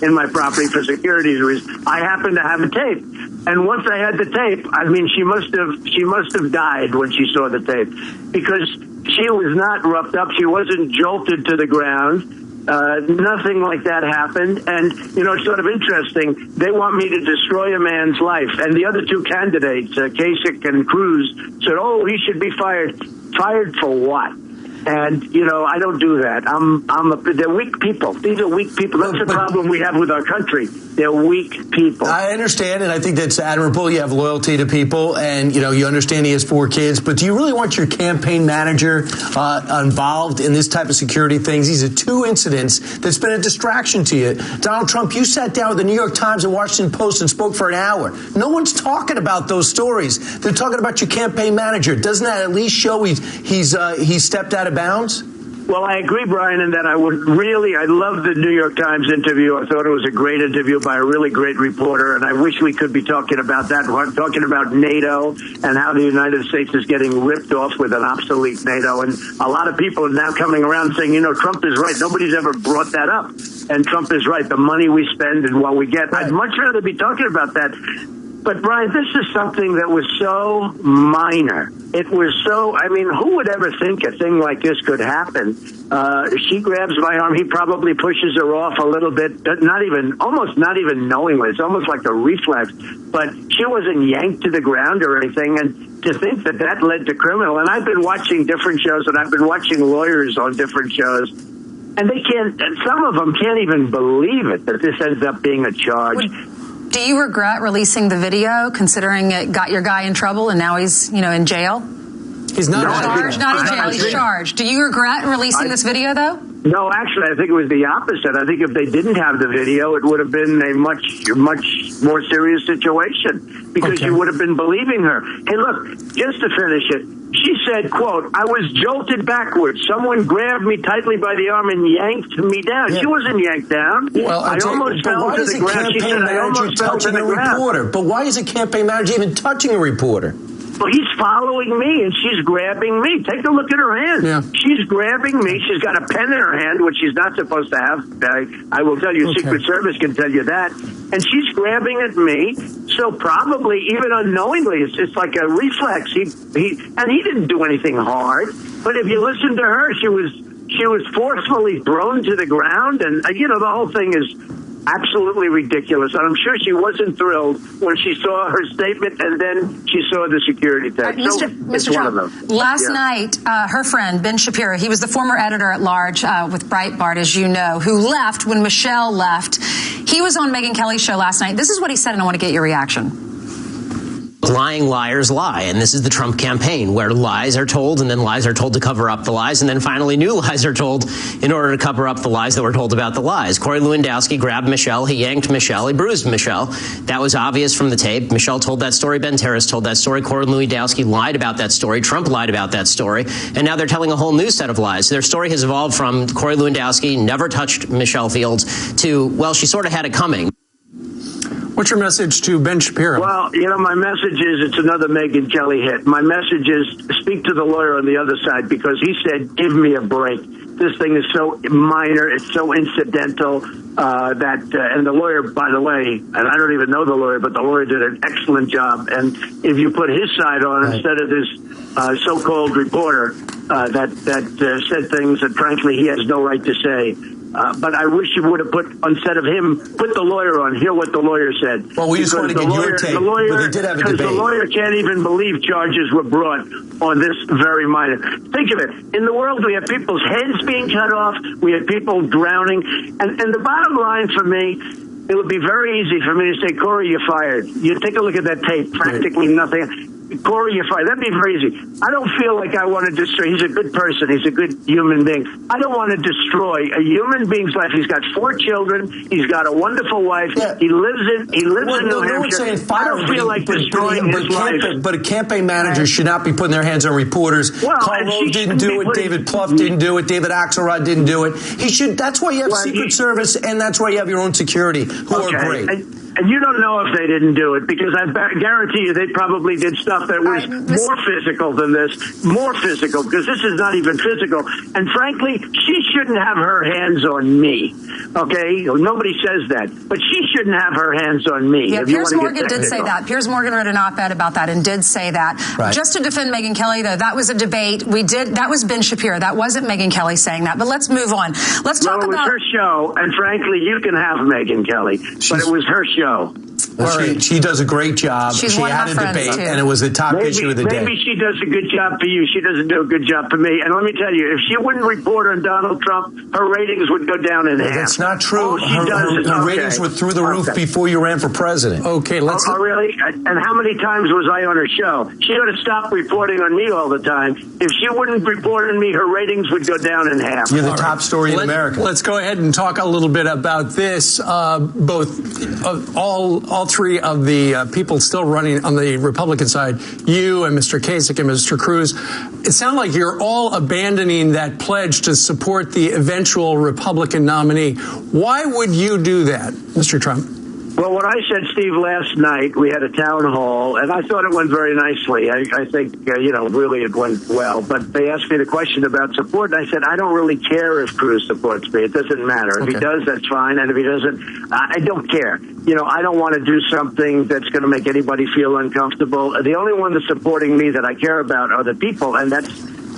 in my property for security reasons. I happen to have a tape. And once I had the tape, I mean, she must have died when she saw the tape, because she was not roughed up. She wasn't jolted to the ground. Nothing like that happened. And, it's sort of interesting. They want me to destroy a man's life. And the other two candidates, Kasich and Cruz, said, oh, he should be fired. Fired for what? And, I don't do that. They're weak people. These are weak people. That's the problem we have with our country. They're weak people. I understand, and I think that's admirable. You have loyalty to people, and, you understand he has 4 kids. But do you really want your campaign manager involved in this type of security things? These are 2 incidents that's been a distraction to you. Donald Trump, you sat down with the New York Times and Washington Post and spoke for an hour. No one's talking about those stories. They're talking about your campaign manager. Doesn't that at least show he's stepped out of bounds? Well, I agree, Brian, in that I love the New York Times interview. I thought it was a great interview by a really great reporter, and I wish we could be talking about that. We're talking about NATO and how the United States is getting ripped off with an obsolete NATO. And a lot of people are now coming around saying, Trump is right. Nobody's ever brought that up. And Trump is right. The money we spend and what we get. Right. I'd much rather be talking about that. But, Brian, this is something that was so minor. It was so, who would ever think a thing like this could happen? She grabs my arm. He probably pushes her off a little bit, almost not even knowingly. It's almost like a reflex. But she wasn't yanked to the ground or anything. And to think that led to criminal. And I've been watching different shows, and I've been watching lawyers on different shows. And some of them can't even believe it, that this ends up being a charge. Do you regret releasing the video, considering it got your guy in trouble and now he's, in jail? He's not charged, not in jail. He's charged. Do you regret releasing this video, though? No, actually, I think it was the opposite. I think if they didn't have the video, it would have been a much more serious situation, because you would have been believing her. Hey, look, just to finish it, she said, quote, I was jolted backwards. Someone grabbed me tightly by the arm and yanked me down. Yeah. She wasn't yanked down. Well, I almost fell to the ground. She said, I almost fell to the ground. But why is a campaign manager even touching a reporter? Well, he's following me, and she's grabbing me. Take a look at her hand. Yeah. She's grabbing me. She's got a pen in her hand, which she's not supposed to have. I will tell you, Secret Service can tell you that. And she's grabbing at me. So probably, even unknowingly, it's just like a reflex. He didn't do anything hard. But if you listen to her, she was forcefully thrown to the ground. And, the whole thing is absolutely ridiculous. And I'm sure she wasn't thrilled when she saw her statement and then she saw the security tape. Mr. Trump, last night, her friend, Ben Shapiro, he was the former editor-at-large with Breitbart, as you know, who left when Michelle left. He was on Megyn Kelly's show last night. This is what he said, and I want to get your reaction. Lying liars lie, and this is the Trump campaign, where lies are told and then lies are told to cover up the lies, and then finally new lies are told in order to cover up the lies that were told about the lies. Corey Lewandowski grabbed Michelle, he yanked Michelle, he bruised Michelle. That was obvious from the tape. Michelle told that story, Ben Terrace told that story, Corey Lewandowski lied about that story, Trump lied about that story, and now they're telling a whole new set of lies. Their story has evolved from Corey Lewandowski never touched Michelle Fields to, well, she sort of had it coming. What's your message to Ben Shapiro? Well, my message is it's another Megyn Kelly hit. My message is speak to the lawyer on the other side, because he said, give me a break. This thing is so minor. It's so incidental and the lawyer, by the way, and I don't even know the lawyer, but the lawyer did an excellent job. And if you put his side on instead of this so-called reporter that said things that, frankly, he has no right to say, but I wish you would have instead of him, put the lawyer on, hear what the lawyer said. Well, we just want to get your take, but they did have a debate. Because the lawyer can't even believe charges were brought on this very minor. Think of it. In the world, we have people's heads being cut off. We have people drowning. And the bottom line for me, it would be very easy for me to say, Corey, you're fired. You take a look at that tape, practically nothing. Corey, you're fired. That'd be very easy. I don't feel like I want to destroy. He's a good person. He's a good human being. I don't want to destroy a human being's life. He's got 4 children. He's got a wonderful wife. Yeah. He lives in New Hampshire. I don't feel like destroying his life. But a campaign manager should not be putting their hands on reporters. Well, Karl Rove didn't do it. David Plouffe didn't do it. David Axelrod didn't do it. He should. That's why you have Secret Service, and that's why you have your own security, who are great. And you don't know if they didn't do it, because I guarantee you they probably did stuff that was more physical than this, because this is not even physical. And frankly, she shouldn't have her hands on me. Okay? Nobody says that. But she shouldn't have her hands on me. Yeah, Piers Morgan did say that. Piers Morgan wrote an op-ed about that and did say that. Right. Just to defend Megyn Kelly, though, that was a debate. That was Ben Shapiro. That wasn't Megyn Kelly saying that. But let's move on. Let's talk about... It was her show, and frankly, you can have Megyn Kelly, but it was her show. She does a great job. She's she had a debate, and it was the top issue of the day. Maybe she does a good job for you. She doesn't do a good job for me. And let me tell you, if she wouldn't report on Donald Trump, her ratings would go down in half. That's not true. Her ratings were through the roof before you ran for president. Okay, let's... Oh, really? And how many times was I on her show? She ought to stop reporting on me all the time. If she wouldn't report on me, her ratings would go down in half. You're the top story in America. Let's go ahead and talk a little bit about this. All three of the people still running on the Republican side, you and Mr. Kasich and Mr. Cruz, it sounds like you're all abandoning that pledge to support the eventual Republican nominee. Why would you do that, Mr. Trump? Well, what I said, Steve, last night, we had a town hall, and I thought it went very nicely. I think, really it went well. But they asked me the question about support, and I said, I don't really care if Cruz supports me. It doesn't matter. If he does, that's fine. And if he doesn't, I don't care. I don't want to do something that's going to make anybody feel uncomfortable. The only one that's supporting me that I care about are the people, and that's...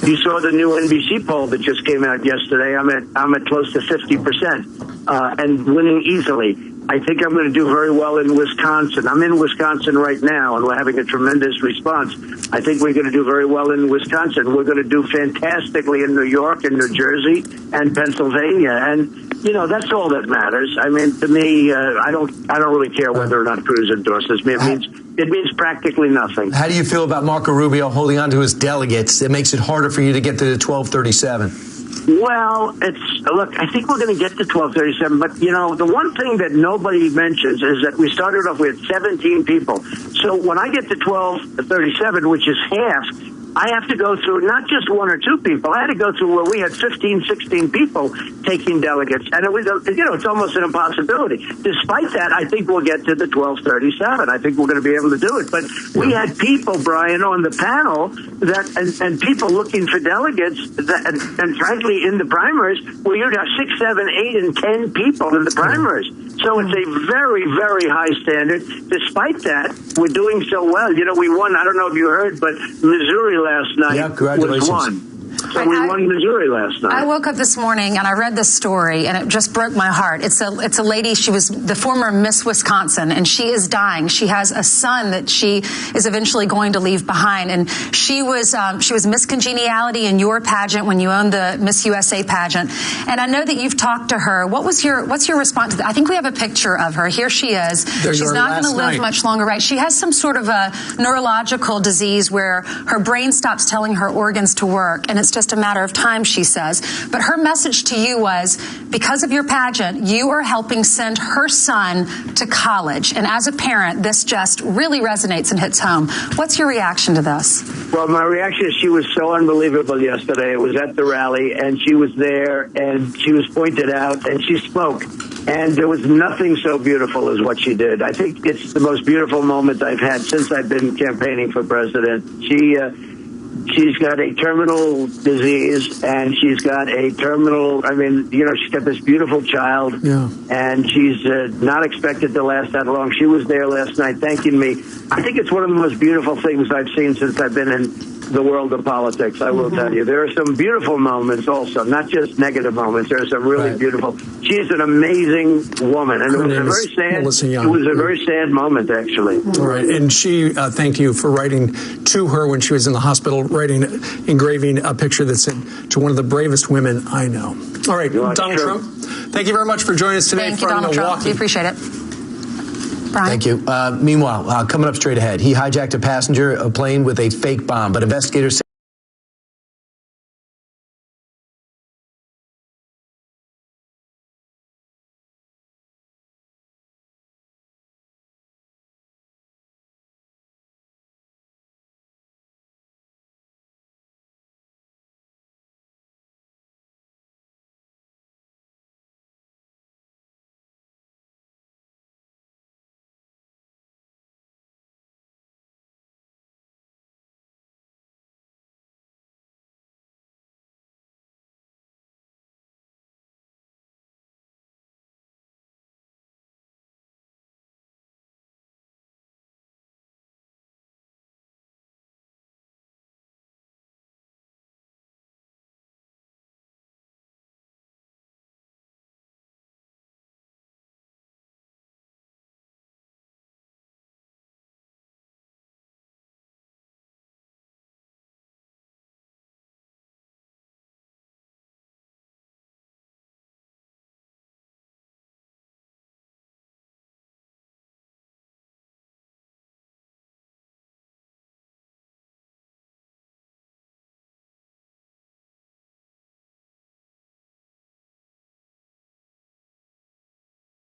You saw the new NBC poll that just came out yesterday. I'm at close to 50%, and winning easily. I think I'm going to do very well in Wisconsin. I'm in Wisconsin right now, and we're having a tremendous response. I think we're going to do very well in Wisconsin. We're going to do fantastically in New York and New Jersey and Pennsylvania. And, that's all that matters. I mean, to me, I don't really care whether or not Cruz endorses me. It means practically nothing. How do you feel about Marco Rubio holding on to his delegates? It makes it harder for you to get to the 1237. Well, look, I think we're going to get to 1237, but, the one thing that nobody mentions is that we started off with 17 people. So when I get to 1237, which is half, I have to go through not just one or two people. I had to go through where we had 15, 16 people taking delegates. And it was, it's almost an impossibility. Despite that, I think we'll get to the 1237. I think we're going to be able to do it. But we had people, Brian, on the panel and people looking for delegates and frankly, in the primaries, where you'd have 6, 7, 8, and 10 people in the primaries. So it's a very, very high standard. Despite that, we're doing so well. We won, I don't know if you heard, but Missouri last night was won. So we won Missouri last night. I woke up this morning and I read this story and it just broke my heart. It's a lady, she was the former Miss Wisconsin, and she is dying. She has a son that she is eventually going to leave behind. And she was Miss Congeniality in your pageant when you owned the Miss USA pageant. And I know that you've talked to her. What's your response to that? I think we have a picture of her. Here she is. She's not going to live much longer, right? She has some sort of a neurological disease where her brain stops telling her organs to work, and it's just a matter of time, she says. But her message to you was, because of your pageant, you are helping send her son to college. And as a parent, this just really resonates and hits home. What's your reaction to this? Well, my reaction is she was so unbelievable yesterday. It was at the rally, and she was there, and she was pointed out, and she spoke. And there was nothing so beautiful as what she did. I think it's the most beautiful moment I've had since I've been campaigning for president. She's got a terminal disease, and she's got she's got this beautiful child, and she's not expected to last that long. She was there last night thanking me. I think it's one of the most beautiful things I've seen since I've been in the world of politics, I will tell you. There are some beautiful moments also, not just negative moments. There are some really beautiful. She's an amazing woman, and it was a very sad moment, actually. All right, and she thanked you for writing to her when she was in the hospital, engraving a picture that said, "To one of the bravest women I know." All right, Donald Trump, thank you very much for joining us today from Donald Milwaukee. Trump. We appreciate it. Brian? Thank you. Meanwhile, coming up straight ahead, he hijacked a passenger plane with a fake bomb, but investigators say